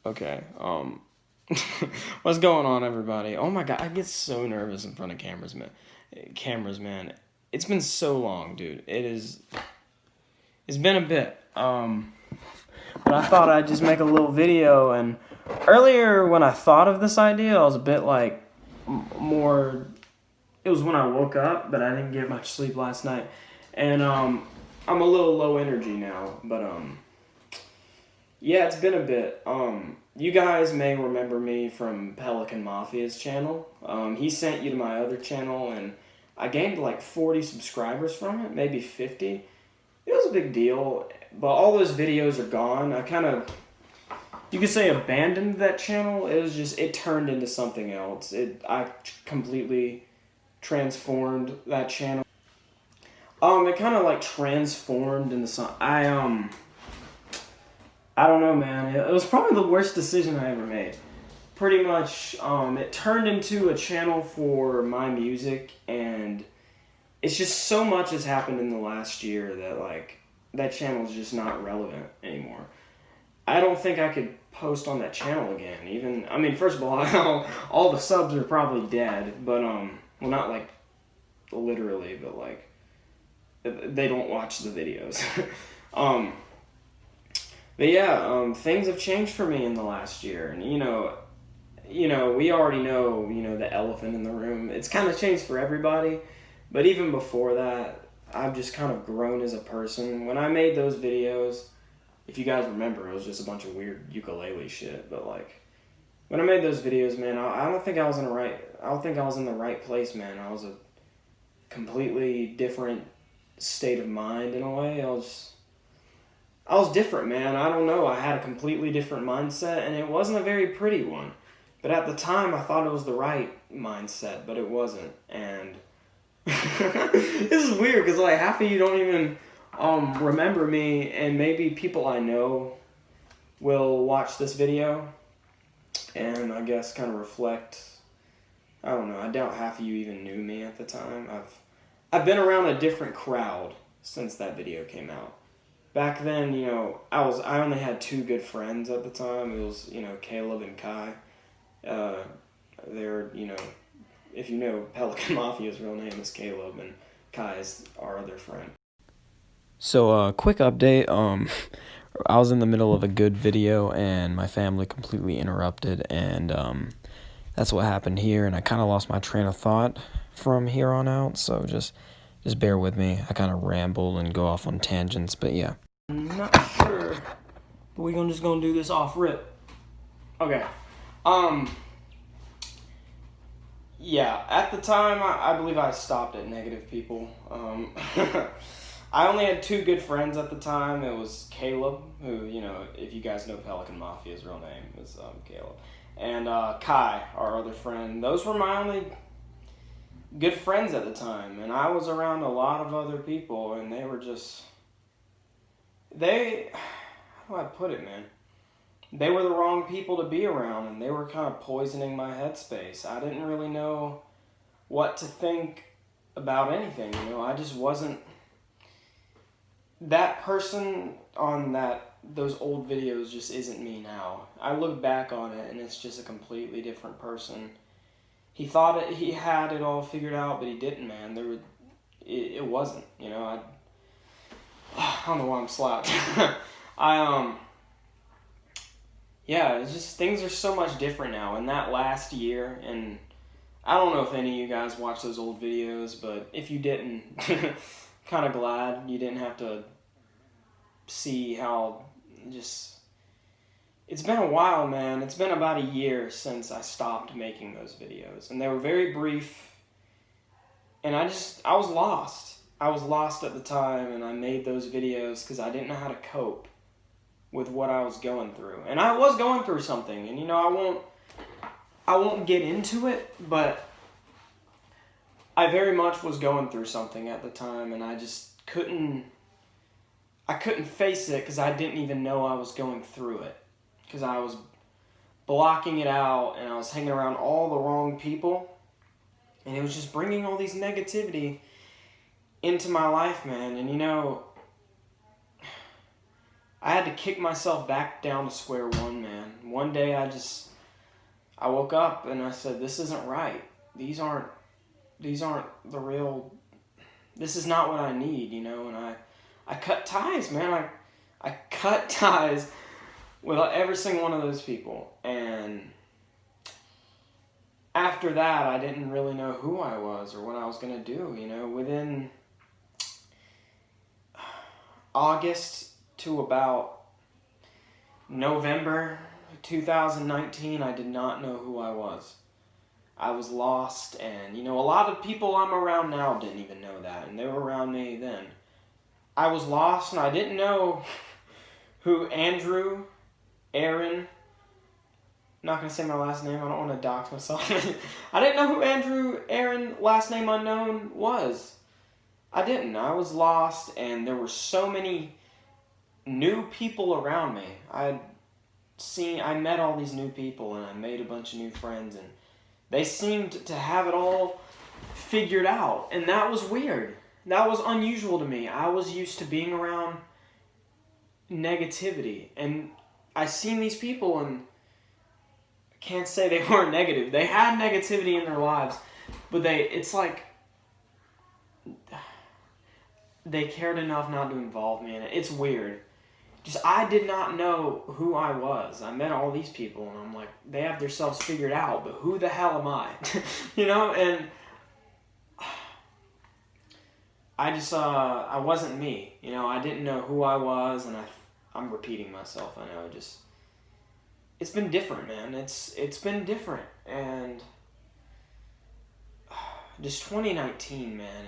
Okay. What's going on, everybody? Oh my god, I get so nervous in front of cameras, man. It's been so long, dude. It's been a bit. But I thought I'd just make a little video. And earlier, when I thought of this idea, I was a bit like more. It was when I woke up, but I didn't get much sleep last night, and I'm a little low energy now. But yeah, it's been a bit. You guys may remember me from Pelican Mafia's channel. He sent you to my other channel, and I gained like 40 subscribers from it, maybe 50. It was a big deal, but all those videos are gone. I kind of, you could say, abandoned that channel. It turned into something else. I completely transformed that channel. It kind of like transformed into some. I don't know, man. It was probably the worst decision I ever made. Pretty much, it turned into a channel for my music, and it's just so much has happened in the last year that like that channel is just not relevant anymore. I don't think I could post on that channel again. Even I mean, first of all the subs are probably dead, but well, not like literally, but like they don't watch the videos. um, but yeah, things have changed for me in the last year, and we already know, the elephant in the room. It's kind of changed for everybody, but even before that, I've just kind of grown as a person. When I made those videos, if you guys remember, it was just a bunch of weird ukulele shit. But like, when I made those videos, man, I don't think I was in the right. I don't think I was in the right place, man. I was a completely different state of mind in a way. I was different, man. I don't know. I had a completely different mindset, and it wasn't a very pretty one. But at the time, I thought it was the right mindset, but it wasn't. And this is weird because like half of you don't even remember me, and maybe people I know will watch this video and I guess kind of reflect. I don't know. I doubt half of you even knew me at the time. I've been around a different crowd since that video came out. Back then, I only had two good friends at the time. It was, Caleb and Kai. They're, if you know, Pelican Mafia's real name is Caleb, and Kai is our other friend. So, quick update. I was in the middle of a good video, and my family completely interrupted, and that's what happened here. And I kind of lost my train of thought from here on out. So just bear with me. I kind of ramble and go off on tangents, but yeah. I'm not sure, but we're just gonna do this off rip. Okay. Yeah, at the time, I believe I stopped at negative people. I only had two good friends at the time. It was Caleb, who, if you guys know Pelican Mafia's real name is Caleb, and Kai, our other friend. Those were my only good friends at the time, and I was around a lot of other people, and they were just, how do I put it, man? They were the wrong people to be around, and they were kind of poisoning my headspace. I didn't really know what to think about anything, I just wasn't that person on those old videos. Just isn't me now. I look back on it, and it's just a completely different person. He thought he had it all figured out, but he didn't, man. It wasn't, I don't know why I'm slapped. Yeah, it's just things are so much different now. In that last year, and I don't know if any of you guys watch those old videos, but if you didn't, kind of glad you didn't have to see how it's been a while, man. It's been about a year since I stopped making those videos, and they were very brief, and I was lost. I was lost at the time, and I made those videos because I didn't know how to cope with what I was going through. And I was going through something, and I won't get into it, but I very much was going through something at the time, and I just couldn't face it because I didn't even know I was going through it, because I was blocking it out, and I was hanging around all the wrong people, and it was just bringing all these negativity into my life, man. And I had to kick myself back down to square one, man, one day I woke up and I said, this isn't right. These aren't the real, this is not what I need, you know, and I cut ties, man. I cut ties with every single one of those people. And after that, I didn't really know who I was or what I was going to do, you know. Within August to about November 2019, I did not know who I was. I was lost, and, you know, a lot of people I'm around now didn't even know that, and they were around me then. I was lost, and I didn't know who Andrew, Aaron, not going to say my last name, I don't want to dox myself. I didn't know who Andrew, Aaron, last name unknown was. I didn't. I was lost, and there were so many new people around me. I met all these new people, and I made a bunch of new friends, and they seemed to have it all figured out, and that was weird. That was unusual to me. I was used to being around negativity, and I seen these people, and I can't say they weren't negative. They had negativity in their lives, but it's like they cared enough not to involve me in it. It's weird. I did not know who I was. I met all these people, and I'm like, they have themselves figured out, but who the hell am I? You know, and I wasn't me. You know, I didn't know who I was, and I'm repeating myself, I know, it's been different, man. It's been different, and just 2019, man,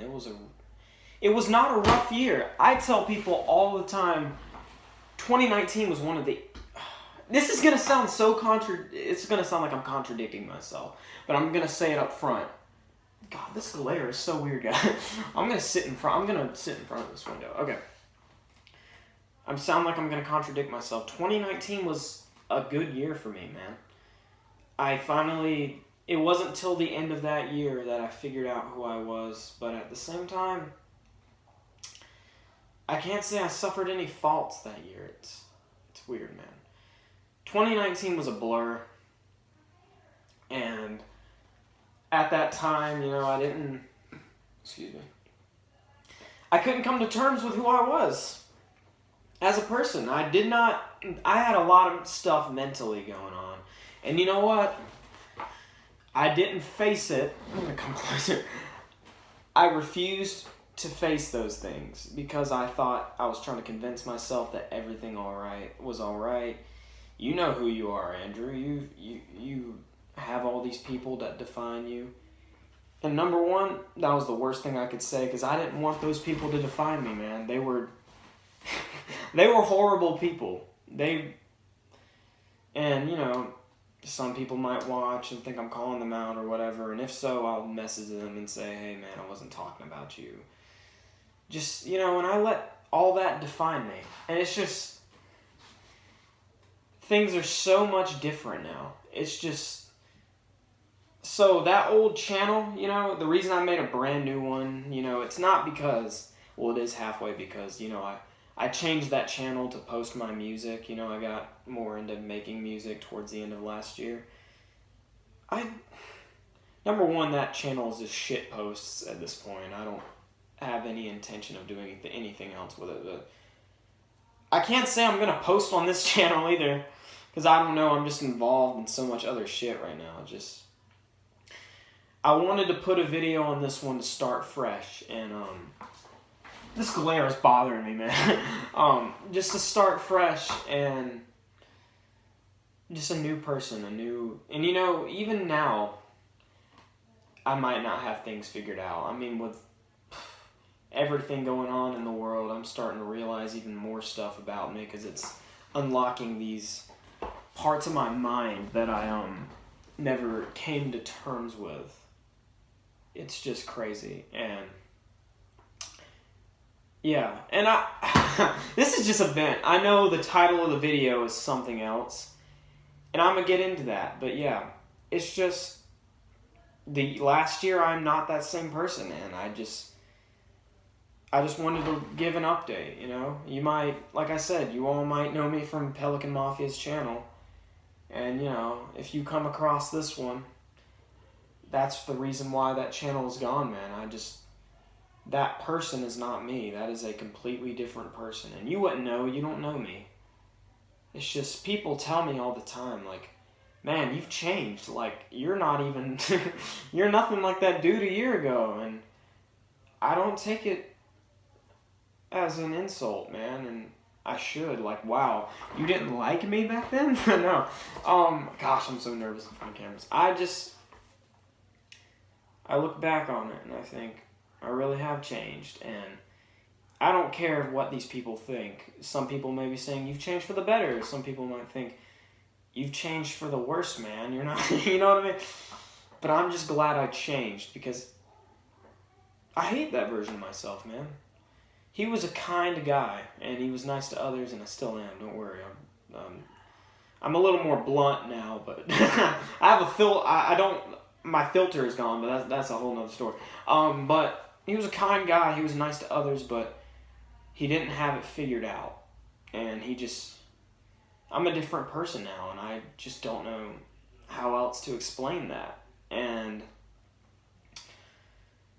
it was not a rough year. I tell people all the time, 2019 was one of the... This is going to sound it's going to sound like I'm contradicting myself, but I'm going to say it up front. God, this glare is so weird, guys. I'm going to sit in front of this window. Okay. I sound like I'm going to contradict myself. 2019 was a good year for me, man. It wasn't till the end of that year that I figured out who I was, but at the same time, I can't say I suffered any faults that year. It's weird, man. 2019 was a blur, and at that time, you know, I couldn't come to terms with who I was as a person. I had a lot of stuff mentally going on, and you know what? I didn't face it. I'm going to come closer. I refused to face those things because I thought I was trying to convince myself that everything was all right. You know who you are, Andrew. You have all these people that define you. And number one, that was the worst thing I could say because I didn't want those people to define me, man. They were horrible people. And you know, some people might watch and think I'm calling them out or whatever, and if so, I'll message them and say, hey man, I wasn't talking about you. Just, you know, and I let all that define me. And it's just, things are so much different now. It's just, so that old channel, you know, the reason I made a brand new one, you know, it's not because, well, it is halfway because, you know, I changed that channel to post my music. You know, I got more into making music towards the end of last year. Number one, that channel is just shit posts at this point. I don't have any intention of doing anything else with it. But I can't say I'm going to post on this channel either, because I don't know, I'm just involved in so much other shit right now. I wanted to put a video on this one to start fresh, and this glare is bothering me, man. Just to start fresh and just a new person, and you know, even now, I might not have things figured out. I mean, with everything going on in the world, I'm starting to realize even more stuff about me because it's unlocking these parts of my mind that I never came to terms with. It's just crazy, and yeah, and this is just a vent. I know the title of the video is something else, and I'm gonna get into that, but yeah, it's just the last year I'm not that same person, and I just wanted to give an update, you know? You might, like I said, you all might know me from Pelican Mafia's channel, And, you know, if you come across this one, that's the reason why that channel is gone, man. That person is not me. That is a completely different person. And you wouldn't know. You don't know me. It's just people tell me all the time, like, man, you've changed. Like, you're not even, you're nothing like that dude a year ago. And I don't take it as an insult, man. And I should. Like, wow, you didn't like me back then? No. Gosh, I'm so nervous in front of cameras. I look back on it and I think, I really have changed. And I don't care what these people think. Some people may be saying, you've changed for the better. Some people might think, you've changed for the worse, man. You're not, you know what I mean? But I'm just glad I changed, because I hate that version of myself, man. He was a kind guy, and he was nice to others, and I still am. Don't worry. I'm a little more blunt now, but I have my filter is gone, but that's a whole nother story. But he was a kind guy. He was nice to others, but he didn't have it figured out. And I'm a different person now, and I just don't know how else to explain that. And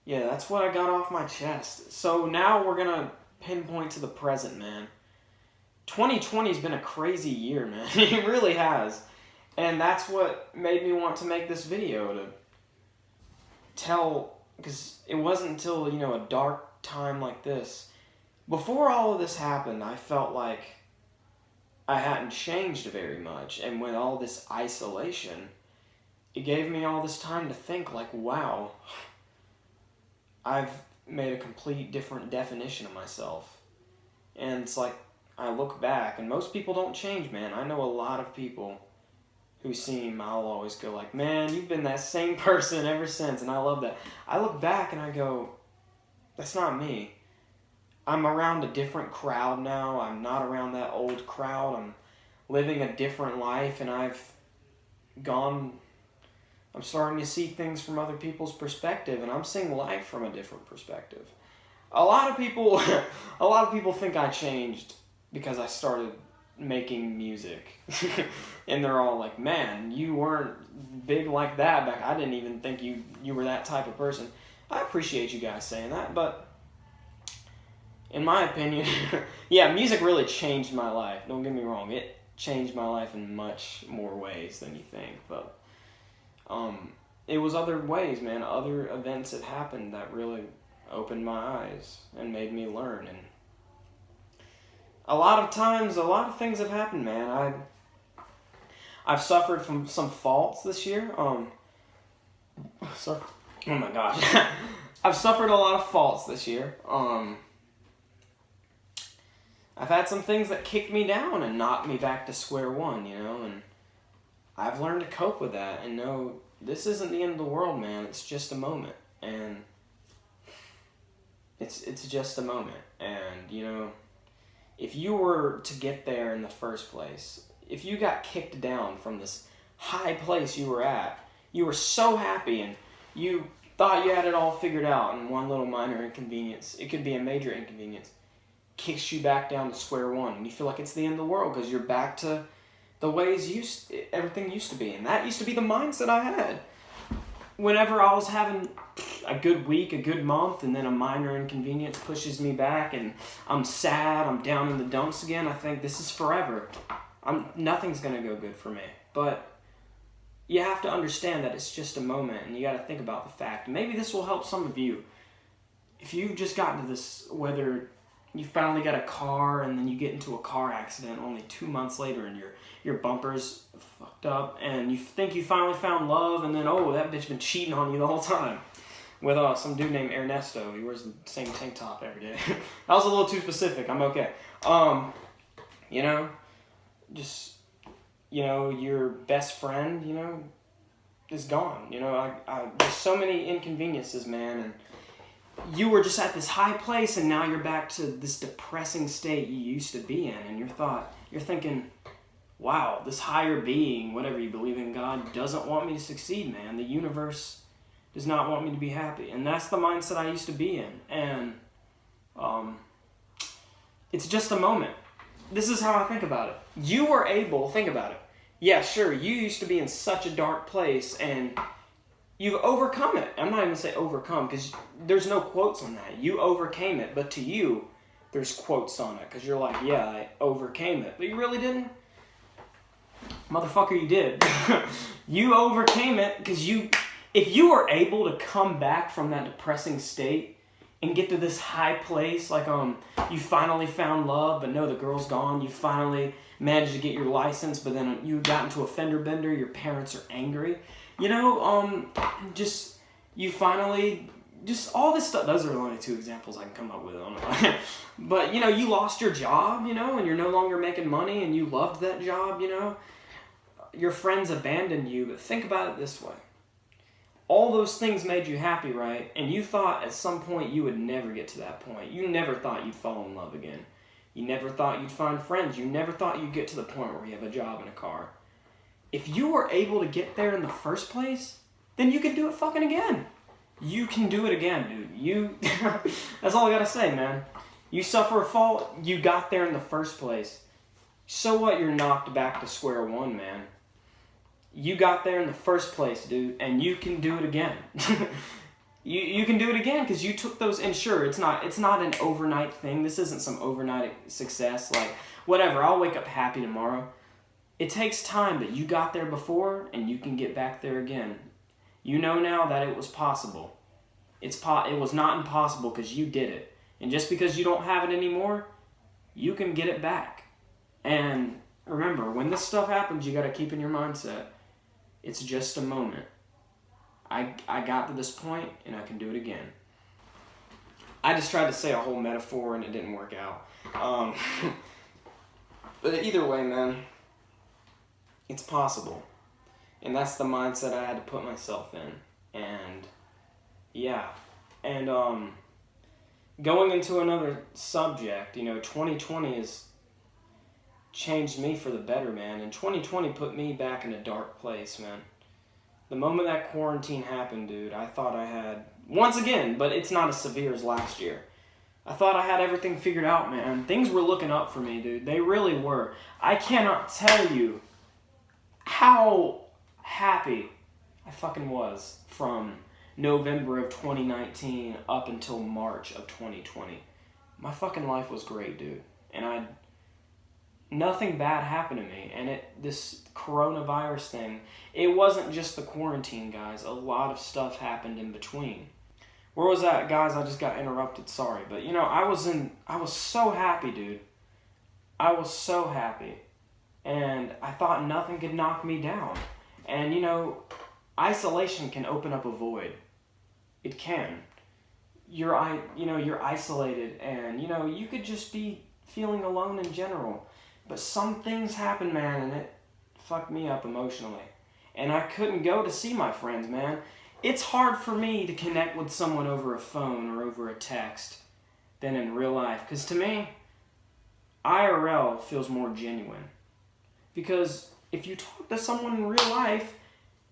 yeah, that's what I got off my chest. So now we're going to pinpoint to the present, man. 2020's been a crazy year, man. It really has. And that's what made me want to make this video, to tell, because it wasn't until, you know, a dark time like this. Before all of this happened, I felt like I hadn't changed very much. And with all this isolation, it gave me all this time to think, like, wow, I've made a complete different definition of myself. And it's like, I look back, and most people don't change, man. I know a lot of people who seem, I'll always go like, man, you've been that same person ever since, and I love that. I look back and I go, that's not me. I'm around a different crowd now. I'm not around that old crowd. I'm living a different life, and I'm starting to see things from other people's perspective, and I'm seeing life from a different perspective. A lot of people think I changed because I started making music. And they're all like, man, you weren't big like that back. I didn't even think you were that type of person. I appreciate you guys saying that, but in my opinion, yeah, music really changed my life. Don't get me wrong. It changed my life in much more ways than you think, but it was other ways, man. Other events that happened that really opened my eyes and made me learn. And a lot of times, a lot of things have happened, man. I've suffered from some faults this year. Sorry. Oh my gosh. I've suffered a lot of faults this year. I've had some things that kicked me down and knocked me back to square one, you know, and I've learned to cope with that and know this isn't the end of the world, man. It's just a moment, and it's just a moment. And, you know, if you were to get there in the first place, if you got kicked down from this high place you were at, you were so happy and you thought you had it all figured out, and one little minor inconvenience, it could be a major inconvenience, kicks you back down to square one, and you feel like it's the end of the world because you're back to the ways everything used to be. And that used to be the mindset I had. Whenever I was having a good week, a good month, and then a minor inconvenience pushes me back, and I'm sad, I'm down in the dumps again, I think this is forever. Nothing's going to go good for me. But you have to understand that it's just a moment, and you got to think about the fact. Maybe this will help some of you. If you've just gotten to this, whether you finally got a car and then you get into a car accident only 2 months later and your bumper's fucked up, and you think you finally found love, and then, oh, that bitch been cheating on you the whole time with some dude named Ernesto. He wears the same tank top every day. That was a little too specific. I'm okay. You know, just, you know, your best friend, you know, is gone. You know, there's so many inconveniences, man, and you were just at this high place, and now you're back to this depressing state you used to be in, and you're thinking, wow, this higher being, whatever you believe in, God, doesn't want me to succeed, man. The universe does not want me to be happy. And that's the mindset I used to be in. And it's just a moment. This is how I think about it. Think about it. Yeah, sure, you used to be in such a dark place, and you've overcome it. I'm not even going to say overcome, because there's no quotes on that. You overcame it, but to you, there's quotes on it, because you're like, yeah, I overcame it. But you really didn't? Motherfucker, you did. You overcame it, because if you were able to come back from that depressing state and get to this high place, like you finally found love, but no, the girl's gone. You finally managed to get your license, but then you got into a fender bender. Your parents are angry. You know, you finally, just all this stuff. Those are the only two examples I can come up with. I don't know. But, you know, you lost your job, you know, and you're no longer making money, and you loved that job, you know. Your friends abandoned you, but think about it this way. All those things made you happy, right? And you thought at some point you would never get to that point. You never thought you'd fall in love again. You never thought you'd find friends. You never thought you'd get to the point where you have a job and a car. If you were able to get there in the first place, then you could do it fucking again. You can do it again, dude. That's all I gotta say, man. You suffer a fall, you got there in the first place. So what, you're knocked back to square one, man. You got there in the first place, dude, and you can do it again. You can do it again because you took those, and sure, it's not an overnight thing. This isn't some overnight success, like, whatever, I'll wake up happy tomorrow. It takes time, but you got there before, and you can get back there again. You know now that it was possible. It was not impossible because you did it. And just because you don't have it anymore, you can get it back. And remember, when this stuff happens, you got to keep in your mindset, it's just a moment. I got to this point, and I can do it again. I just tried to say a whole metaphor, and it didn't work out. But either way, man, it's possible. And that's the mindset I had to put myself in. And, yeah. And, going into another subject, you know, 2020 has changed me for the better, man. And 2020 put me back in a dark place, man. The moment that quarantine happened, dude, I thought I had, once again, but it's not as severe as last year. I thought I had everything figured out, man. Things were looking up for me, dude. They really were. I cannot tell you how happy I fucking was from November of 2019 up until March of 2020. My fucking life was great, dude. And nothing bad happened to me. And this coronavirus thing, it wasn't just the quarantine, guys. A lot of stuff happened in between. Where was that, guys? I just got interrupted. Sorry. But, you know, I was so happy, dude. I was so happy. And I thought nothing could knock me down. And, you know, isolation can open up a void. It can. You're isolated, and, you know, you could just be feeling alone in general. But some things happen, man, and it fucked me up emotionally. And I couldn't go to see my friends, man. It's hard for me to connect with someone over a phone or over a text than in real life. Because to me, IRL feels more genuine. Because if you talk to someone in real life,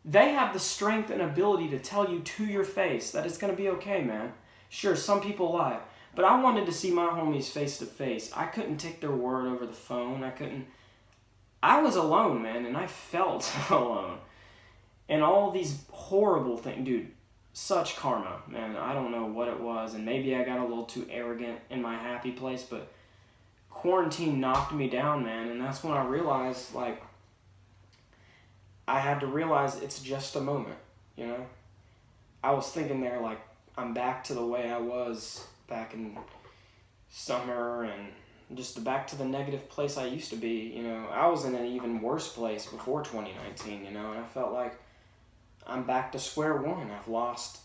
they have the strength and ability to tell you to your face that it's going to be okay, man. Sure, some people lie. But I wanted to see my homies face to face. I couldn't take their word over the phone. I was alone, man, and I felt alone. And all these horrible things, dude, such karma, man. I don't know what it was, and maybe I got a little too arrogant in my happy place, but quarantine knocked me down, man, and that's when I realized, like, I had to realize it's just a moment, you know? I was thinking there, like, I'm back to the way I was back in summer, and just back to the negative place I used to be, you know? I was in an even worse place before 2019, you know, and I felt like I'm back to square one. I've lost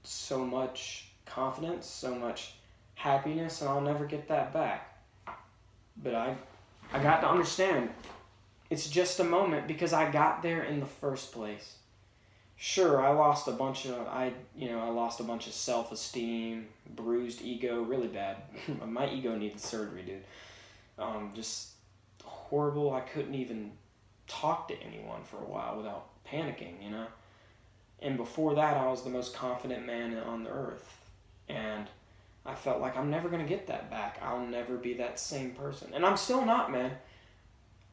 so much confidence, so much happiness, and I'll never get that back. But I got to understand, it's just a moment because I got there in the first place. Sure, I lost a bunch of self-esteem, bruised ego, really bad. My ego needed surgery, dude. Just horrible. I couldn't even talk to anyone for a while without panicking, you know? And before that, I was the most confident man on the earth. And I felt like I'm never going to get that back. I'll never be that same person. And I'm still not, man.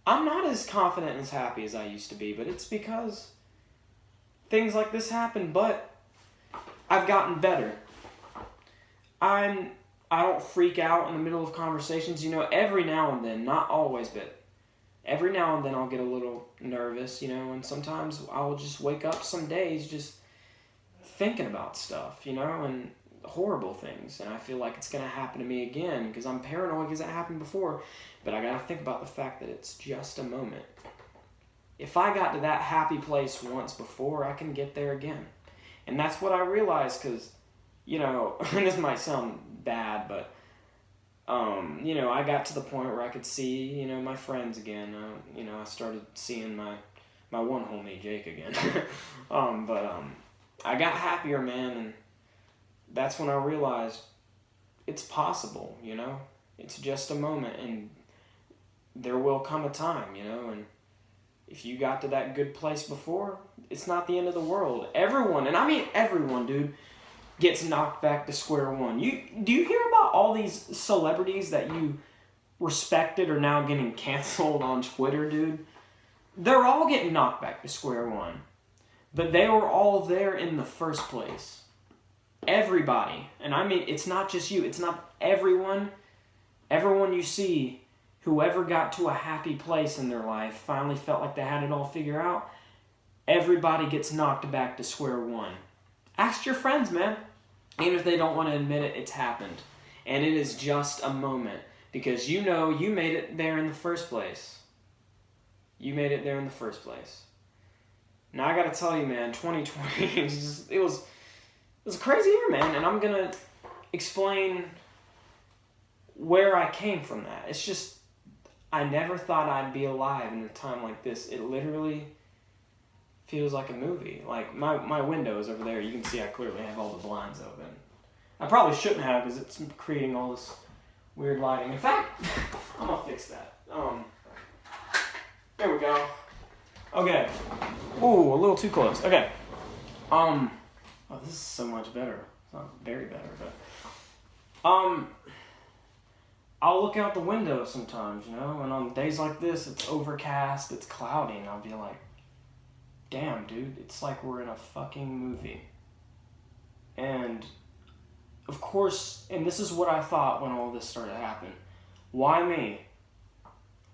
I'm not as confident and as happy as I used to be, but it's because things like this happen, but I've gotten better. I don't freak out in the middle of conversations. Every now and then, not always, but every now and then I'll get a little nervous, and sometimes I'll just wake up some days just thinking about stuff, and horrible things, and I feel like it's going to happen to me again because I'm paranoid because it happened before, but I got to think about the fact that it's just a moment. If I got to that happy place once before, I can get there again. And that's what I realized because, and this might sound bad, but, I got to the point where I could see, my friends again. I started seeing my one homie, Jake, again. I got happier, man, and that's when I realized it's possible, It's just a moment, and there will come a time, and if you got to that good place before, it's not the end of the world. Everyone, and I mean everyone, dude, gets knocked back to square one. Do you hear about all these celebrities that you respected are now getting canceled on Twitter, dude? They're all getting knocked back to square one. But they were all there in the first place. Everybody. And I mean, it's not just you. It's not everyone. Everyone you see, whoever got to a happy place in their life, finally felt like they had it all figured out, everybody gets knocked back to square one. Ask your friends, man. Even if they don't want to admit it, it's happened. And it is just a moment. Because you made it there in the first place. You made it there in the first place. Now I gotta tell you, man, 2020, it was a crazy year, man. And I'm gonna explain where I came from that. It's just, I never thought I'd be alive in a time like this. It literally feels like a movie. Like, my windows over there, you can see I clearly have all the blinds open. I probably shouldn't have because it's creating all this weird lighting. In fact, I'm gonna fix that. There we go. Okay. Ooh, a little too close. Okay. Oh, this is so much better. It's not very better, but I'll look out the window sometimes, and on days like this, it's overcast, it's cloudy, and I'll be like, damn, dude, it's like we're in a fucking movie. And, of course, and this is what I thought when all this started happening. Why me?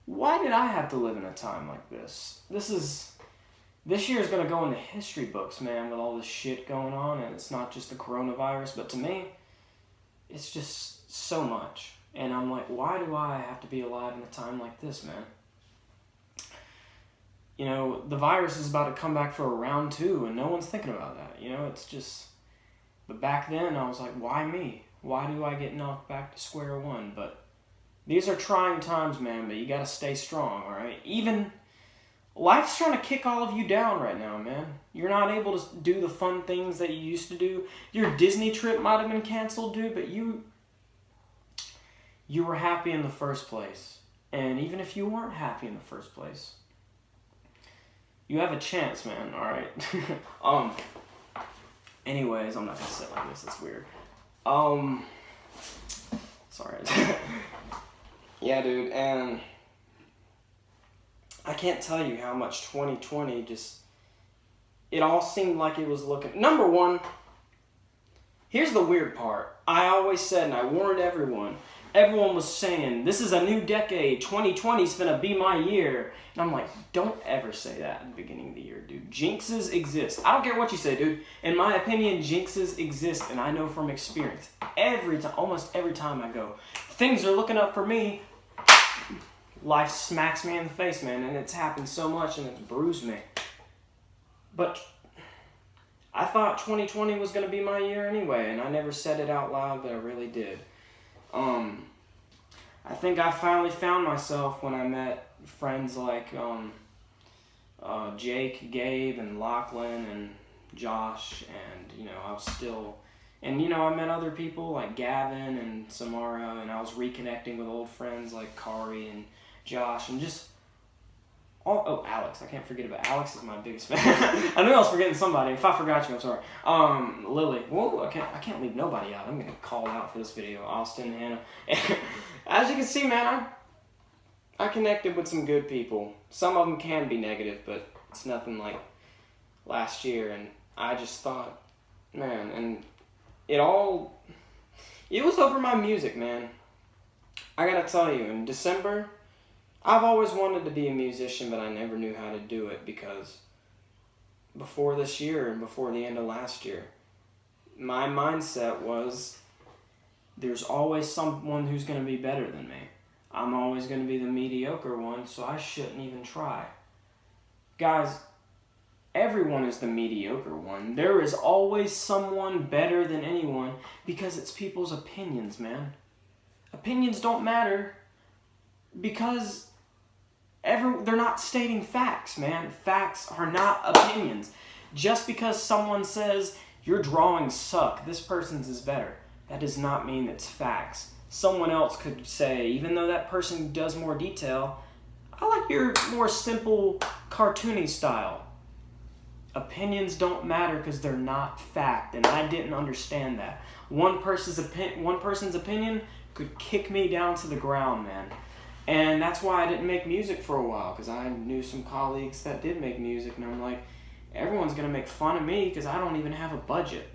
Why did I have to live in a time like this? This year is going to go into history books, man, with all this shit going on, and it's not just the coronavirus, but to me, it's just so much. And I'm like, why do I have to be alive in a time like this, man? The virus is about to come back for a round 2, and no one's thinking about that. It's just... But back then, I was like, why me? Why do I get knocked back to square one? But these are trying times, man, but you gotta stay strong, alright? Even... Life's trying to kick all of you down right now, man. You're not able to do the fun things that you used to do. Your Disney trip might have been canceled, dude, but you were happy in the first place. And even if you weren't happy in the first place, you have a chance, man, alright? Anyways, I'm not gonna sit like this, it's weird. Sorry. Yeah, dude, and I can't tell you how much 2020 just, it all seemed like it was looking, number one, here's the weird part. I always said, and I warned everyone was saying, this is a new decade, 2020's finna be my year. And I'm like, don't ever say that at the beginning of the year, dude. Jinxes exist. I don't care what you say, dude. In my opinion, jinxes exist, and I know from experience. Almost every time I go, things are looking up for me, life smacks me in the face, man, and it's happened so much, and it's bruised me. But I thought 2020 was going to be my year anyway, and I never said it out loud, but I really did. I think I finally found myself when I met friends like Jake, Gabe, and Lachlan, and Josh, and, I was still... And, I met other people like Gavin and Samara, and I was reconnecting with old friends like Kari and Josh, and just... Alex. I can't forget about Alex. Is my biggest fan. I knew I was forgetting somebody. If I forgot you, I'm sorry. Lily. Whoa, I can't leave nobody out. I'm gonna call out for this video. Austin, Hannah. As you can see, man, I connected with some good people. Some of them can be negative, but it's nothing like last year. And I just thought, man, and it was over my music, man. I gotta tell you, in December, I've always wanted to be a musician, but I never knew how to do it because before this year and before the end of last year, my mindset was there's always someone who's going to be better than me. I'm always going to be the mediocre one, so I shouldn't even try. Guys, everyone is the mediocre one. There is always someone better than anyone because it's people's opinions, man. Opinions don't matter because they're not stating facts, man. Facts are not opinions. Just because someone says your drawings suck, this person's is better, that does not mean it's facts. Someone else could say, even though that person does more detail, I like your more simple, cartoony style. Opinions don't matter because they're not fact, and I didn't understand that. One person's opinion could kick me down to the ground, man. And that's why I didn't make music for a while, because I knew some colleagues that did make music, and I'm like, everyone's going to make fun of me because I don't even have a budget.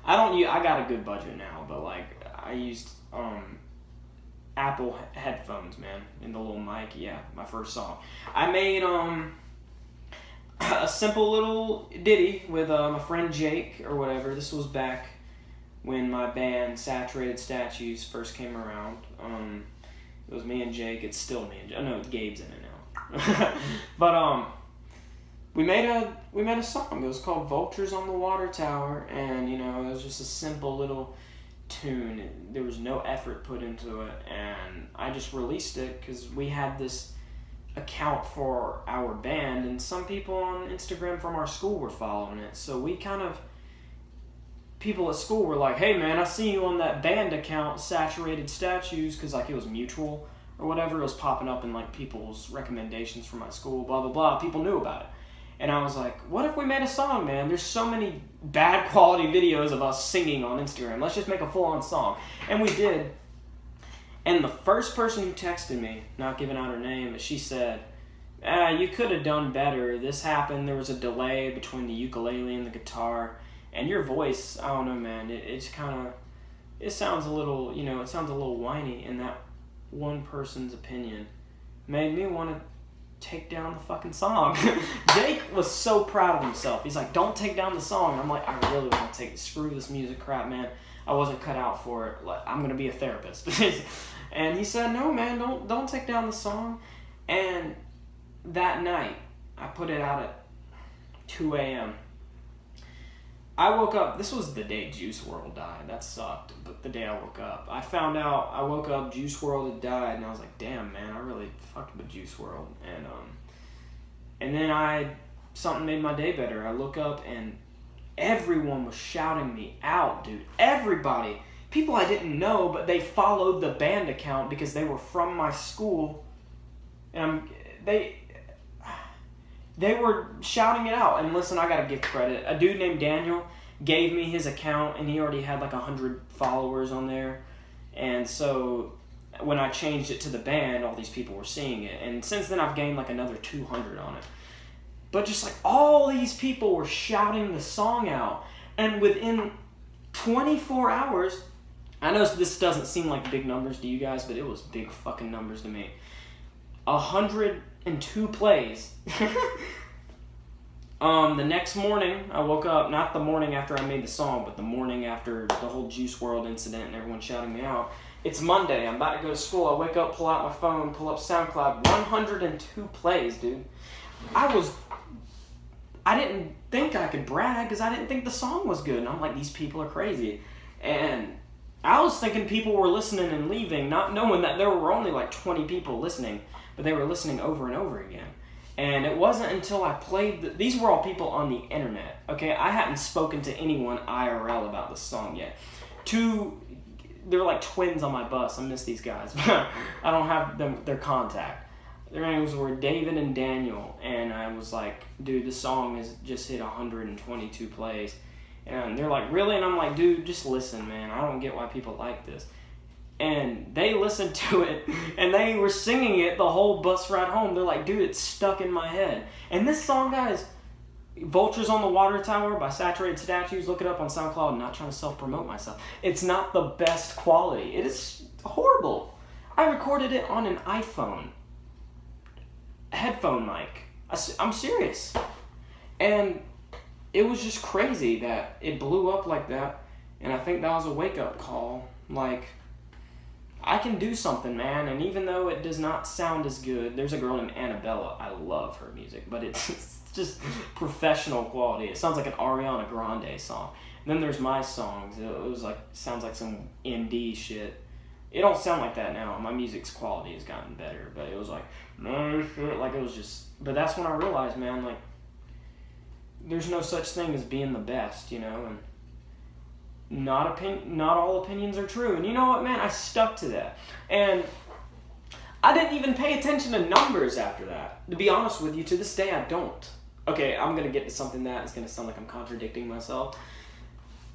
I got a good budget now, but like, I used Apple headphones, man, and the little mic. Yeah, my first song. I made a simple little ditty with my friend Jake or whatever. This was back when my band Saturated Statues first came around. It was me and Jake. It's still me and Jake. No, Gabe's in it now. But we made a song. It was called Vultures on the Water Tower, and it was just a simple little tune. There was no effort put into it, and I just released it because we had this account for our band, and some people on Instagram from our school were following it. So people at school were like, hey man, I see you on that band account, Saturated Statues, because like it was mutual or whatever. It was popping up in like people's recommendations from my school, blah blah blah. People knew about it. And I was like, what if we made a song, man? There's so many bad quality videos of us singing on Instagram. Let's just make a full-on song. And we did. And the first person who texted me, not giving out her name, but she said, you could have done better. This happened. There was a delay between the ukulele and the guitar. And your voice, I don't know, man. It sounds a little, it sounds a little whiny. And that one person's opinion made me want to take down the fucking song. Jake was so proud of himself. He's like, don't take down the song. And I'm like, I really want to screw this music crap, man. I wasn't cut out for it. Like, I'm gonna be a therapist. And he said, no man, don't take down the song. And that night, I put it out at 2 a.m. I woke up, this was the day Juice WRLD died. That sucked. But the day I woke up, I woke up, Juice WRLD had died, and I was like, damn, man, I really fucked with Juice WRLD. And then something made my day better. I look up, and everyone was shouting me out, dude. Everybody. People I didn't know, but they followed the band account because they were from my school. And they were shouting it out. And listen, I gotta give credit. A dude named Daniel gave me his account, and he already had like 100 followers on there. And so when I changed it to the band, all these people were seeing it. And since then, I've gained like another 200 on it. But just like all these people were shouting the song out. And within 24 hours, I know this doesn't seem like big numbers to you guys, but it was big fucking numbers to me. 102 plays. The next morning, I woke up, not the morning after I made the song, but the morning after the whole Juice WRLD incident and everyone shouting me out. It's Monday, I'm about to go to school, I wake up, pull out my phone, pull up SoundCloud, 102 plays, dude. I didn't think I could brag because I didn't think the song was good. And I'm like, these people are crazy. And I was thinking people were listening and leaving, not knowing that there were only like 20 people listening, but they were listening over and over again. And it wasn't until I played these were all people on the internet, okay? I hadn't spoken to anyone IRL about the song yet. They were like twins on my bus. I miss these guys. I don't have their contact. Their names were David and Daniel, and I was like, dude, this song has just hit 122 plays. And they're like, really? And I'm like, dude, just listen, man. I don't get why people like this. And they listened to it, and they were singing it the whole bus ride home. They're like, dude, it's stuck in my head. And this song, guys, Vultures on the Water Tower by Saturated Statues. Look it up on SoundCloud. I'm not trying to self-promote myself. It's not the best quality. It is horrible. I recorded it on an iPhone. Headphone mic. I'm serious. And it was just crazy that it blew up like that. And I think that was a wake-up call. Like, I can do something, man. And even though it does not sound as good, there's a girl named Annabella. I love her music, but it's just professional quality. It sounds like an Ariana Grande song. And then there's my songs. It was like, sounds like some indie shit. It don't sound like that now. My music's quality has gotten better, but it was like, no shit. Like, it was just, but that's when I realized, man, like, there's no such thing as being the best, you know, and not all opinions are true. And you know what, man? I stuck to that. And I didn't even pay attention to numbers after that. To be honest with you, to this day, I don't. Okay, I'm going to get to something that is going to sound like I'm contradicting myself.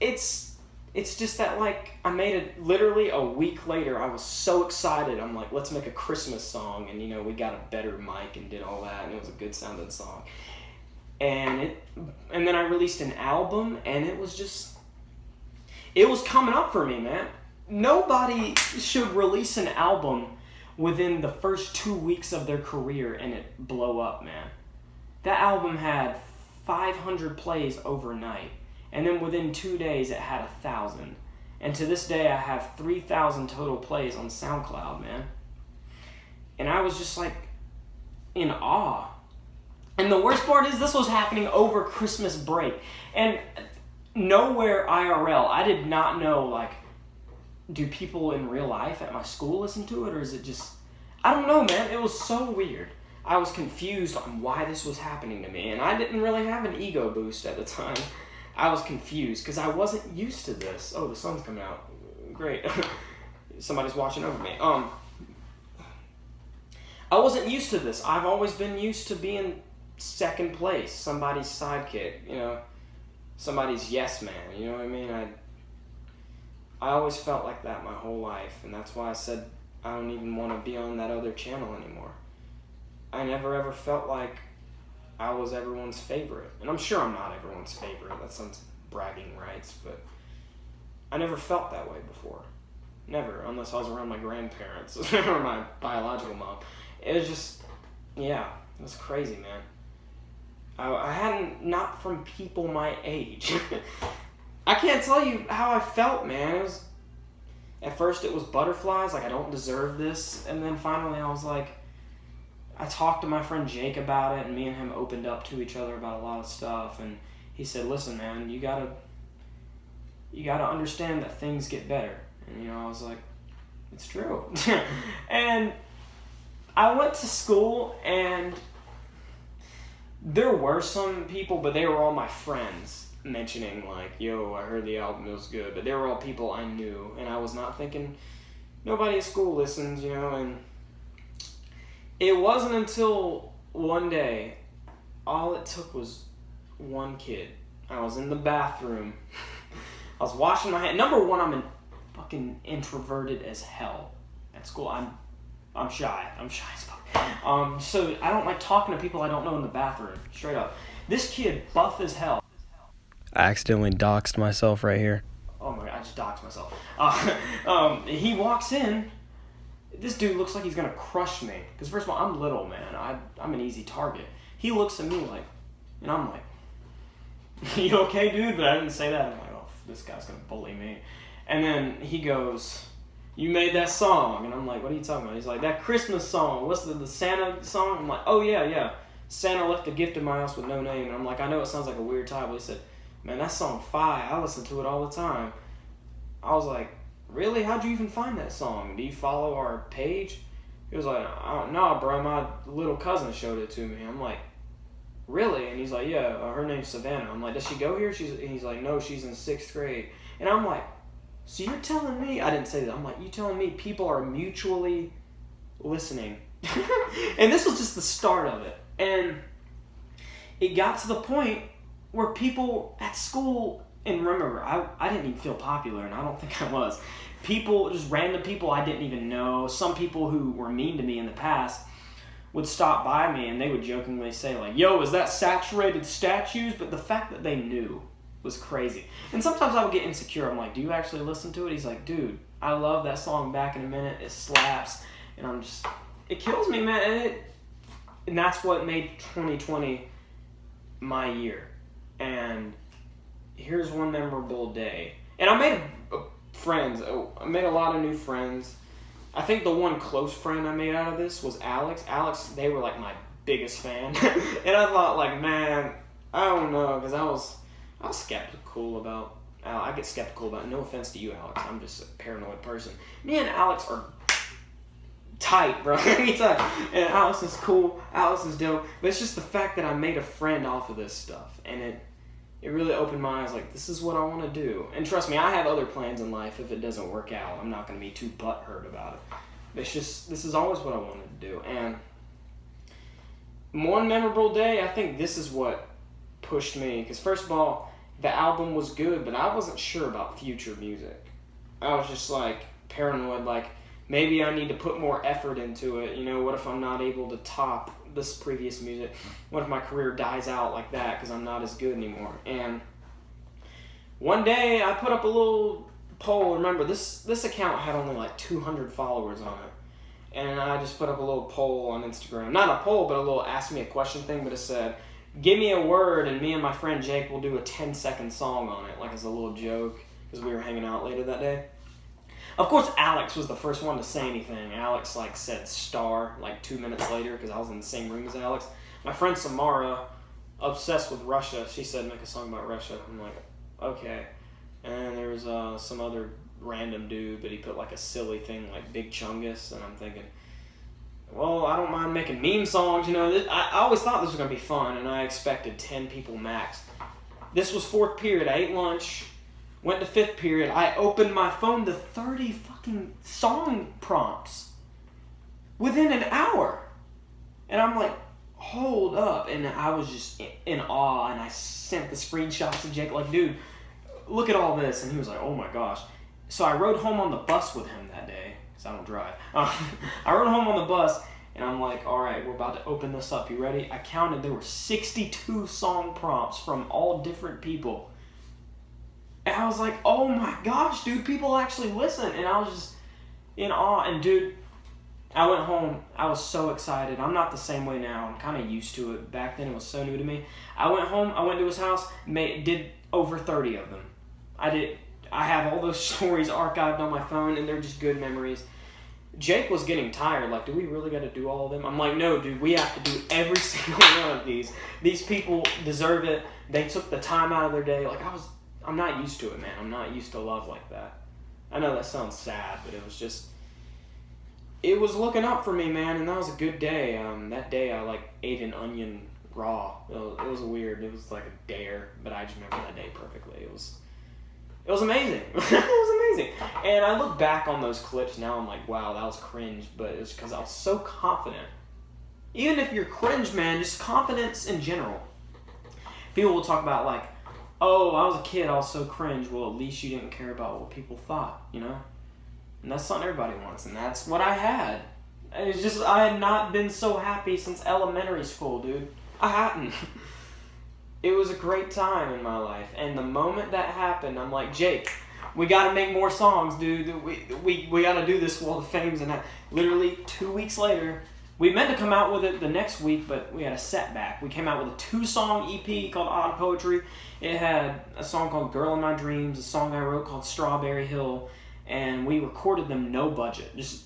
It's just that, like, I made it literally a week later. I was so excited. I'm like, let's make a Christmas song. And, you know, we got a better mic and did all that. And it was a good sounding song. And then I released an album, and it was coming up for me, man. Nobody should release an album within the first 2 weeks of their career and it blow up, man. That album had 500 plays overnight, and then within 2 days it had 1,000. And to this day I have 3,000 total plays on SoundCloud, man. And I was just like in awe. And the worst part is this was happening over Christmas break. And nowhere IRL, I did not know, like, do people in real life at my school listen to it, or is it just, I don't know, man. It was so weird. I was confused on why this was happening to me, and I didn't really have an ego boost at the time. I was confused because I wasn't used to this. Oh, the sun's coming out. Great. Somebody's watching over me. I wasn't used to this. I've always been used to being second place, somebody's sidekick, you know, somebody's yes man, you know what I mean? I always felt like that my whole life, and that's why I said I don't even want to be on that other channel anymore. I never ever felt like I was everyone's favorite, and I'm sure I'm not everyone's favorite. That sounds bragging rights, but I never felt that way before. Never, unless I was around my grandparents or my biological mom. It was just, yeah, it was crazy, man. I hadn't, not from people my age. I can't tell you how I felt, man. It was, at first it was butterflies, like I don't deserve this. And then finally I was like, I talked to my friend Jake about it, and me and him opened up to each other about a lot of stuff. And he said, listen, man, you gotta understand that things get better. And, you know, I was like, it's true. And I went to school, and there were some people, but they were all my friends mentioning, like, yo, I heard the album, it was good. But they were all people I knew, and I was not thinking, nobody at school listens, you know. And it wasn't until one day, all it took was one kid. I was in the bathroom. I was washing my hands. Number one, I'm fucking introverted as hell at school. I'm shy. I'm shy as fuck. So I don't like talking to people I don't know in the bathroom. Straight up. This kid, buff as hell. I accidentally doxed myself right here. Oh my god, I just doxed myself. He walks in. This dude looks like he's gonna crush me. Because first of all, I'm little, man. I'm an easy target. He looks at me like, and I'm like, you okay, dude? But I didn't say that. I'm like, oh, this guy's gonna bully me. And then he goes, you made that song. And I'm like, what are you talking about? He's like, that Christmas song. What's the Santa song? I'm like, oh yeah. Santa left a gift in my house with no name. And I'm like, I know it sounds like a weird title. He said, man, that song fire. I listen to it all the time. I was like, really? How'd you even find that song? Do you follow our page? He was like, no, bro, my little cousin showed it to me. I'm like, really? And he's like, yeah, her name's Savannah. I'm like, does she go here? And he's like, no, she's in 6th grade. And I'm like, so you're telling me, I didn't say that, I'm like, you telling me people are mutually listening? And this was just the start of it. And it got to the point where people at school and remember, I didn't even feel popular, and I don't think I was. People, just random people I didn't even know, some people who were mean to me in the past would stop by me and they would jokingly say like, yo, is that Saturated Statues? But the fact that they knew was crazy. And sometimes I would get insecure. I'm like, do you actually listen to it? He's like, dude, I love that song Back in a Minute. It slaps. And I'm just, it kills me, man. And that's what made 2020 my year. And here's one memorable day. And I made friends. I made a lot of new friends. I think the one close friend I made out of this was Alex. Alex, they were like my biggest fan. And I thought like, man, I don't know, because I was skeptical about, I get skeptical about, no offense to you, Alex, I'm just a paranoid person. Me and Alex are tight, bro. Anytime. And Alex is cool, Alex is dope, but it's just the fact that I made a friend off of this stuff, and it really opened my eyes, like, this is what I want to do. And trust me, I have other plans in life. If it doesn't work out, I'm not going to be too butthurt about it. It's just, this is always what I wanted to do. And one memorable day, I think this is what pushed me. Because first of all, the album was good, but I wasn't sure about future music. I was just like paranoid, like maybe I need to put more effort into it. You know, what if I'm not able to top this previous music? What if my career dies out like that because I'm not as good anymore? And one day I put up a little poll. Remember, this account had only like 200 followers on it. And I just put up a little poll on Instagram. Not a poll, but a little ask me a question thing, but it said, give me a word and me and my friend Jake will do a 10-second song on it, like as a little joke, because we were hanging out later that day. Of course, Alex was the first one to say anything. Alex like said star like 2 minutes later because I was in the same room as Alex. My friend Samara, obsessed with Russia, she said make a song about Russia. I'm like, okay. And there was some other random dude, but he put like a silly thing like Big Chungus, and I'm thinking, well, I don't mind making meme songs, you know. I always thought this was going to be fun, and I expected 10 people max. This was 4th period. I ate lunch. Went to 5th period. I opened my phone to 30 fucking song prompts within an hour. And I'm like, hold up. And I was just in awe. And I sent the screenshots to Jake, like, dude, look at all this. And he was like, oh my gosh. So I rode home on the bus with him that day, because I don't drive. I rode home on the bus, and I'm like, all right, we're about to open this up. You ready? I counted. There were 62 song prompts from all different people. And I was like, oh my gosh, dude, people actually listen. And I was just in awe. And dude, I went home. I was so excited. I'm not the same way now. I'm kind of used to it. Back then, it was so new to me. I went home. I went to his house. Did over 30 of them. I have all those stories archived on my phone, and they're just good memories. Jake was getting tired. Like, do we really got to do all of them? I'm like, no, dude, we have to do every single one of these. These people deserve it. They took the time out of their day. Like, I'm not used to it, man. I'm not used to love like that. I know that sounds sad, but it was looking up for me, man, and that was a good day. That day I like ate an onion raw. It was weird. It was like a dare, but I just remember that day perfectly. It was amazing. It was amazing. And I look back on those clips now, I'm like, wow, that was cringe, but it's because I was so confident. Even if you're cringe, man, just confidence in general. People will talk about like, oh, I was a kid, I was so cringe. Well, at least you didn't care about what people thought, you know? And that's something everybody wants, and that's what I had. It's just, I had not been so happy since elementary school, dude. I hadn't. It was a great time in my life, and the moment that happened, I'm like, Jake, we gotta make more songs, dude. We gotta do this Wall of Fames, and literally 2 weeks later, we meant to come out with it the next week, but we had a setback. We came out with a 2-song EP called Odd Poetry. It had a song called Girl in My Dreams, a song I wrote called Strawberry Hill, and we recorded them no budget, just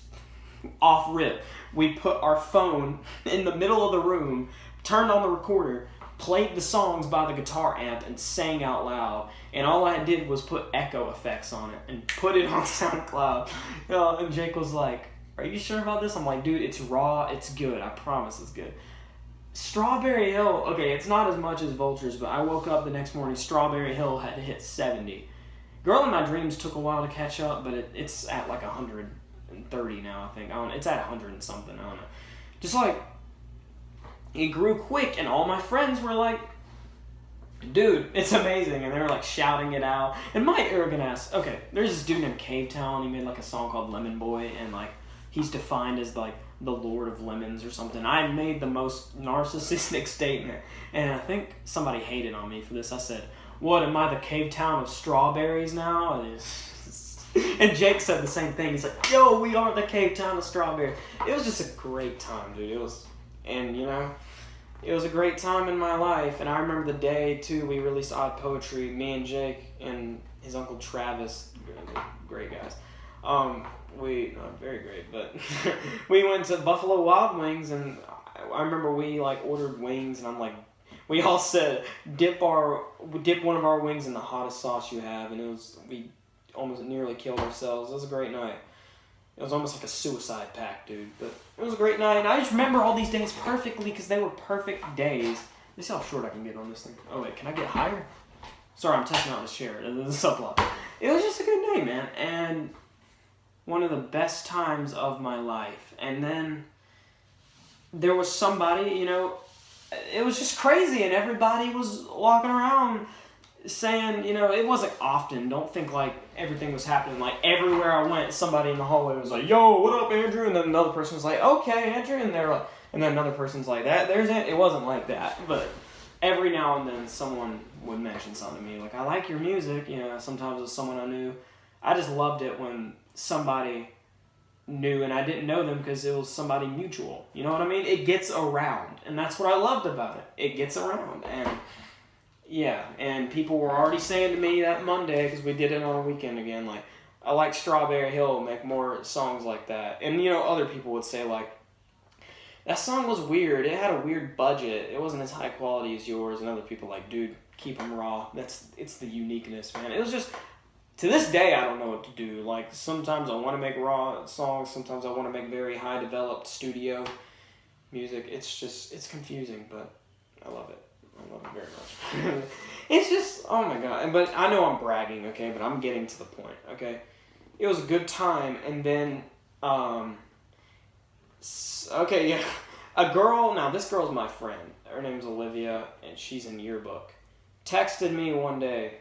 off rip. We put our phone in the middle of the room, turned on the recorder, played the songs by the guitar amp, and sang out loud. And all I did was put echo effects on it and put it on SoundCloud. And Jake was like, are you sure about this? I'm like, dude, it's raw, it's good, I promise it's good. Strawberry Hill, okay, it's not as much as Vultures, but I woke up the next morning, Strawberry Hill had to hit 70. Girl in My Dreams took a while to catch up, but it's at like 130 now, I think. It's at 100 and something, I don't know. Just like, it grew quick, and all my friends were like, Dude, it's amazing. And they were like shouting it out. And my arrogant ass, okay, there's this dude named Cave Town. He made like a song called Lemon Boy, and like he's defined as like the Lord of Lemons or something. I made the most narcissistic statement, and I think somebody hated on me for this. I said, "What, am I the Cave Town of strawberries now?" And Jake said the same thing. He's like, "Yo, we are the Cave Town of strawberries." It was just a great time, dude. It was a great time in my life. And I remember the day too we released Odd Poetry. Me and Jake and his uncle Travis, great guys. Not very great, but we went to Buffalo Wild Wings, and I remember we like ordered wings, and I'm like, we all said dip one of our wings in the hottest sauce you have, and we almost nearly killed ourselves. It was a great night. It was almost like a suicide pact, dude, but it was a great night, and I just remember all these days perfectly because they were perfect days. Let's see how short I can get on this thing. Oh wait, can I get higher? Sorry, I'm testing out this chair. This is a subplot. It was just a good day, man, and one of the best times of my life. And then there was somebody, it was just crazy, and everybody was walking around saying, it wasn't often. Don't think like everything was happening. Like everywhere I went, somebody in the hallway was like, "Yo, what up, Andrew?" And then another person was like, "Okay, Andrew." And they're like, and then another person's like, "That there's it." It wasn't like that, but every now and then someone would mention something to me, like, "I like your music." Sometimes it was someone I knew. I just loved it when somebody knew and I didn't know them because it was somebody mutual. You know what I mean? It gets around, and that's what I loved about it. It gets around, and yeah, and people were already saying to me that Monday, because we did it on a weekend again, like, "I like Strawberry Hill, make more songs like that." And other people would say like, "That song was weird, it had a weird budget, it wasn't as high quality as yours." And other people like, "Dude, keep them raw, it's the uniqueness, man." It was just, to this day, I don't know what to do. Like, sometimes I want to make raw songs, sometimes I want to make very high developed studio music. It's confusing, but I love it. I love it very much. It's just, oh my god. But I know I'm bragging, okay, but I'm getting to the point, okay? It was a good time, and then, okay, yeah. Now this girl's my friend. Her name's Olivia, and she's in yearbook. Texted me one day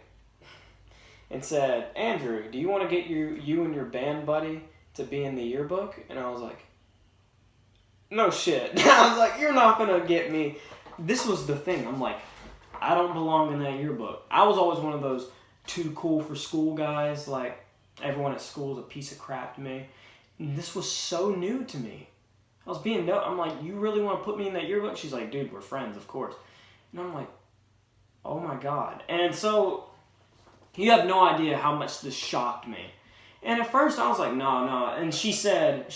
and said, "Andrew, do you want to get you and your band buddy to be in the yearbook?" And I was like, "No shit." I was like, "You're not going to get me." This was the thing. I'm like, I don't belong in that yearbook. I was always one of those too cool for school guys. Like, everyone at school is a piece of crap to me. And this was so new to me. I'm like, "You really want to put me in that yearbook?" She's like, "Dude, we're friends, of course." And I'm like, oh my god. And so, you have no idea how much this shocked me. And at first I was like, no. And she said,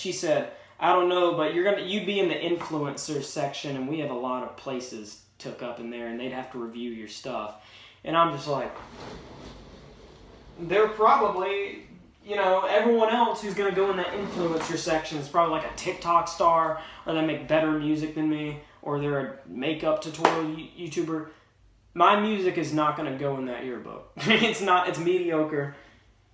"I don't know, but you'd be in the influencer section, and we have a lot of places took up in there, and they'd have to review your stuff." And I'm just like, they're probably, everyone else who's going to go in that influencer section is probably like a TikTok star, or they make better music than me, or they're a makeup tutorial YouTuber. My music is not going to go in that yearbook. It's mediocre.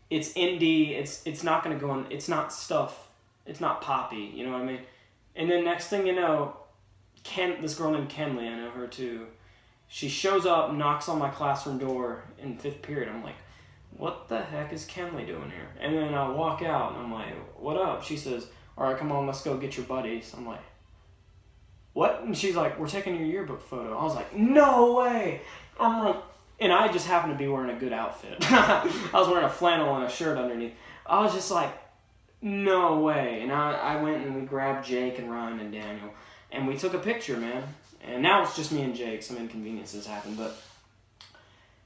It's indie. It's not going to go in, it's not stuff. It's not poppy, you know what I mean? And then next thing you know, this girl named Kenley, I know her too, she shows up, knocks on my classroom door in 5th period. I'm like, what the heck is Kenley doing here? And then I walk out, and I'm like, what up? She says, "All right, come on, let's go get your buddies." I'm like, what? And she's like, "We're taking your yearbook photo." I was like, no way! I'm like, and I just happened to be wearing a good outfit. I was wearing a flannel and a shirt underneath. I was just like, no way. And I went and we grabbed Jake and Ryan and Daniel, and we took a picture, man. And now it's just me and Jake. Some inconveniences happened, but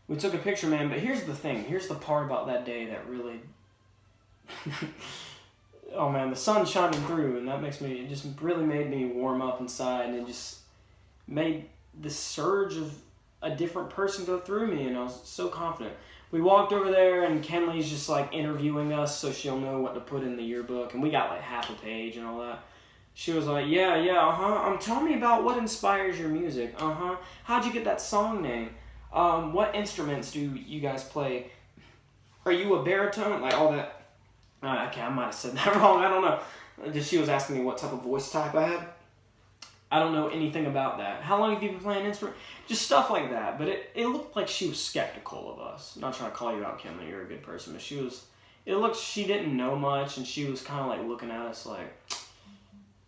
we took a picture, man. But here's the thing. Here's the part about that day that really... oh, man, the sun's shining through, and it just really made me warm up inside, and it just made this surge of a different person go through me, and I was so confident. We walked over there, and Kenley's just, like, interviewing us so she'll know what to put in the yearbook, and we got, like, half a page and all that. She was like, yeah, tell me about what inspires your music, how'd you get that song name, what instruments do you guys play, are you a baritone, like, all that. Okay, I might have said that wrong, I don't know. She was asking me what type of voice type I had. I don't know anything about that. How long have you been playing instrument? Just stuff like that. But it looked like she was skeptical of us. I'm not trying to call you out, Kimberly. You're a good person. But she didn't know much, and she was kind of like looking at us like,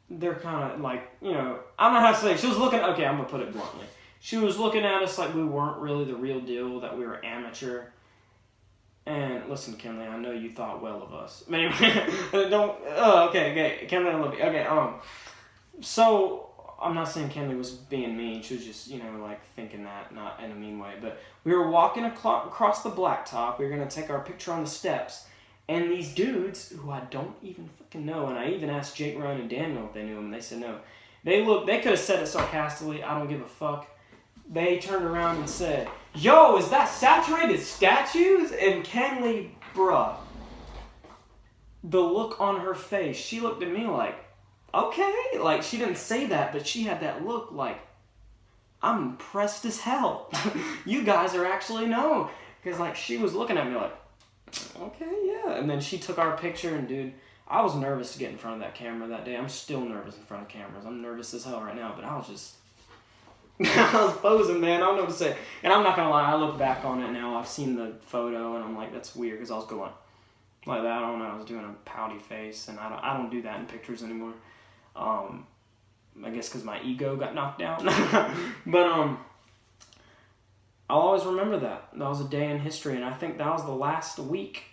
they're kind of like, I don't know how to say it. She was looking, okay, I'm going to put it bluntly. She was looking at us like we weren't really the real deal, that we were amateur. And listen, Kimberly, I know you thought well of us. But anyway, okay, Kimberly, I love you. Okay, so I'm not saying Kimberly was being mean. She was just, like thinking that, not in a mean way. But we were walking across the blacktop. We were going to take our picture on the steps. And these dudes, who I don't even fucking know, and I even asked Jake, Ryan, and Daniel if they knew him, and they said no. They could have said it sarcastically, I don't give a fuck. They turned around and said, "Yo, is that Saturated Statues?" And Kenley, bruh, the look on her face, she looked at me like, okay. Like, she didn't say that, but she had that look like, I'm impressed as hell. You guys are actually known. Because, like, she was looking at me like, okay, yeah. And then she took our picture, and, dude, I was nervous to get in front of that camera that day. I'm still nervous in front of cameras. I'm nervous as hell right now, but I was just... I was posing, man. I don't know what to say. And I'm not going to lie, I look back on it now. I've seen the photo, and I'm like, that's weird, because I was going like that. I don't know. I was doing a pouty face, and I don't do that in pictures anymore. I guess because my ego got knocked out. But I'll always remember that. That was a day in history, and I think that was the last week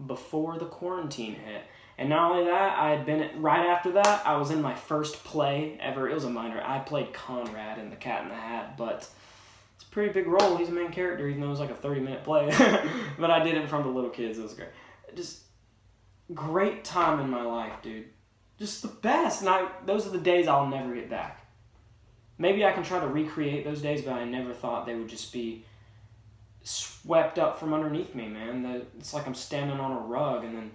before the quarantine hit. And not only that, right after that, I was in my first play ever. It was a minor. I played Conrad in The Cat in the Hat, but it's a pretty big role. He's a main character, even though it was like a 30-minute play. But I did it in front of the little kids. It was great. Just great time in my life, dude. Just the best. And those are the days I'll never get back. Maybe I can try to recreate those days, but I never thought they would just be swept up from underneath me, man. It's like I'm standing on a rug, and then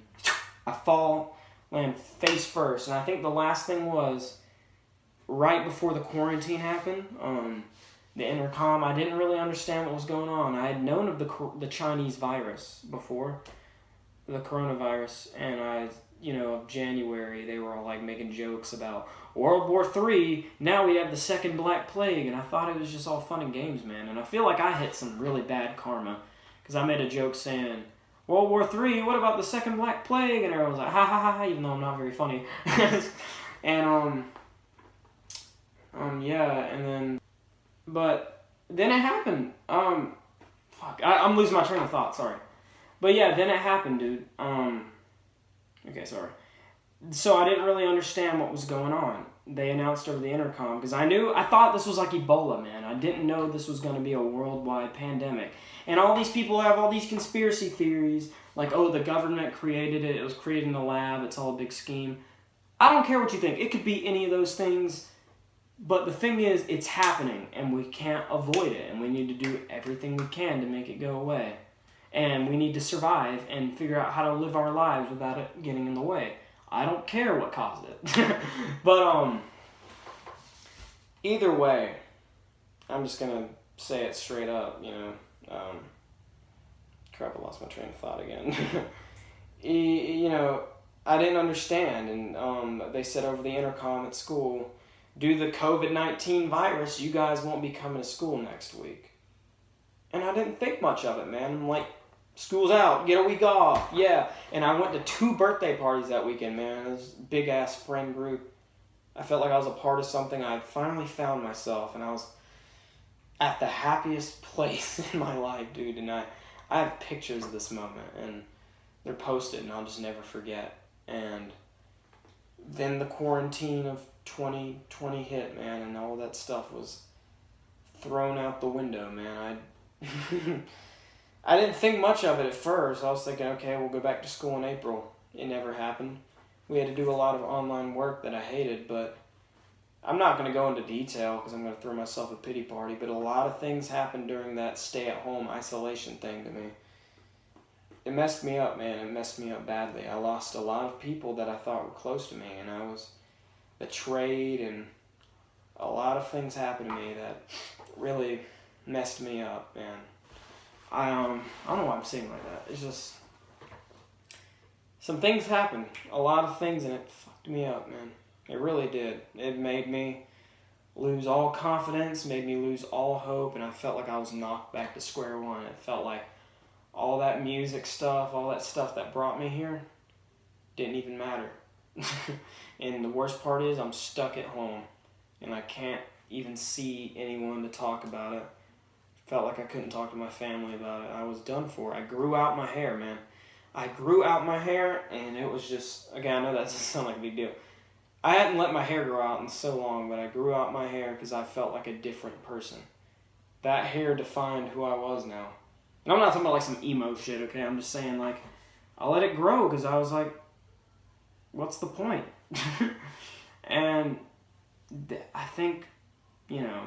I fall, land face first. And I think the last thing was, right before the quarantine happened, the intercom, I didn't really understand what was going on. I had known of the Chinese virus before, the coronavirus, and of January, they were all like making jokes about World War III, now we have the second Black Plague, and I thought it was just all fun and games, man. And I feel like I hit some really bad karma, because I made a joke saying, World War III, what about the second Black Plague? And everyone was like, ha ha ha ha, even though I'm not very funny. And, but then it happened. I'm losing my train of thought, sorry. But yeah, then it happened, dude. Okay, sorry. So I didn't really understand what was going on. They announced over the intercom, because I thought this was like Ebola, man. I didn't know this was going to be a worldwide pandemic. And all these people have all these conspiracy theories, like, oh, the government created it, it was created in a lab, it's all a big scheme. I don't care what you think. It could be any of those things, but the thing is, it's happening, and we can't avoid it, and we need to do everything we can to make it go away. And we need to survive and figure out how to live our lives without it getting in the way. I don't care what caused it. But, either way, I'm just going to say it straight up, crap, I lost my train of thought again. I didn't understand, and they said over the intercom at school, due to the COVID-19 virus, you guys won't be coming to school next week. And I didn't think much of it, man. I'm like, school's out, get a week off, yeah. And I went to 2 birthday parties that weekend, man. It was a big-ass friend group. I felt like I was a part of something. I finally found myself, and I was at the happiest place in my life, dude. And I have pictures of this moment, and they're posted, and I'll just never forget. And then the quarantine of 2020 hit, man, and all that stuff was thrown out the window, man. I didn't think much of it at first. I was thinking, okay, we'll go back to school in April. It never happened. We had to do a lot of online work that I hated, but I'm not going to go into detail because I'm going to throw myself a pity party, but a lot of things happened during that stay-at-home isolation thing to me. It messed me up, man. It messed me up badly. I lost a lot of people that I thought were close to me, and I was betrayed, and a lot of things happened to me that really messed me up, man. I don't know why I'm saying like that. It's just, some things happened. A lot of things, and it fucked me up, man. It really did. It made me lose all confidence, made me lose all hope, and I felt like I was knocked back to square one. It felt like all that music stuff, all that stuff that brought me here, didn't even matter. And the worst part is I'm stuck at home, and I can't even see anyone to talk about it. Felt like I couldn't talk to my family about it. I was done for. I grew out my hair, man. I grew out my hair, and it was just, again, I know that doesn't sound like a big deal. I hadn't let my hair grow out in so long, but I grew out my hair because I felt like a different person. That hair defined who I was now. And I'm not talking about like some emo shit, okay? I'm just saying, like, I let it grow because I was like, what's the point? And I think, you know,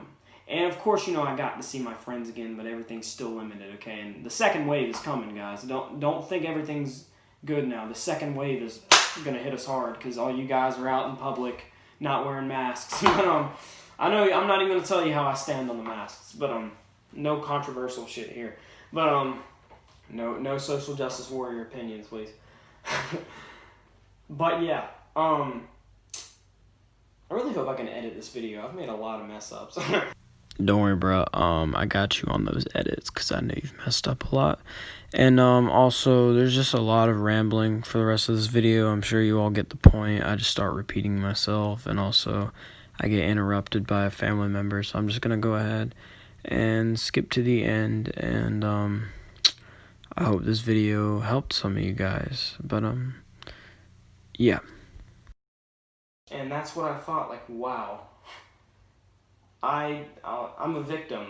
and of course, you know, I got to see my friends again, but everything's still limited, okay? And the second wave is coming, guys. Don't think everything's good now. The second wave is gonna hit us hard because all you guys are out in public not wearing masks. But I know I'm not even gonna tell you how I stand on the masks, but no controversial shit here. But no social justice warrior opinions, please. But yeah, I really hope I can edit this video. I've made a lot of mess ups. Don't worry, bro. I got you on those edits because I know you've messed up a lot. And also, there's just a lot of rambling for the rest of this video. I'm sure you all get the point. I just start repeating myself, and also I get interrupted by a family member. So I'm just gonna go ahead and skip to the end. And I hope this video helped some of you guys. But yeah. And that's what I thought. Like, wow. I'm a victim.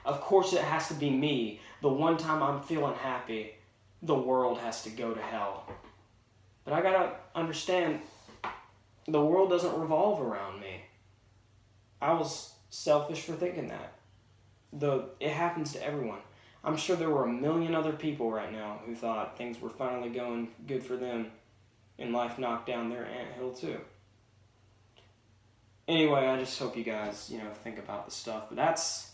Of course it has to be me. The one time I'm feeling happy, the world has to go to hell. But I gotta understand, the world doesn't revolve around me. I was selfish for thinking that. It happens to everyone. I'm sure there were a million other people right now who thought things were finally going good for them and life knocked down their anthill too. Anyway, I just hope you guys, you know, think about the stuff. But that's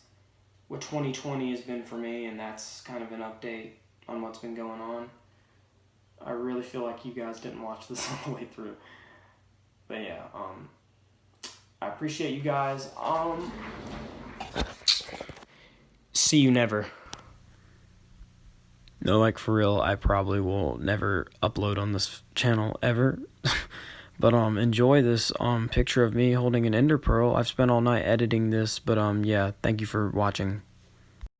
what 2020 has been for me, and that's kind of an update on what's been going on. I really feel like you guys didn't watch this all the way through. But yeah, I appreciate you guys. See you never. No, like for real, I probably will never upload on this channel ever. But enjoy this picture of me holding an ender pearl. I've spent all night editing this, but yeah, thank you for watching.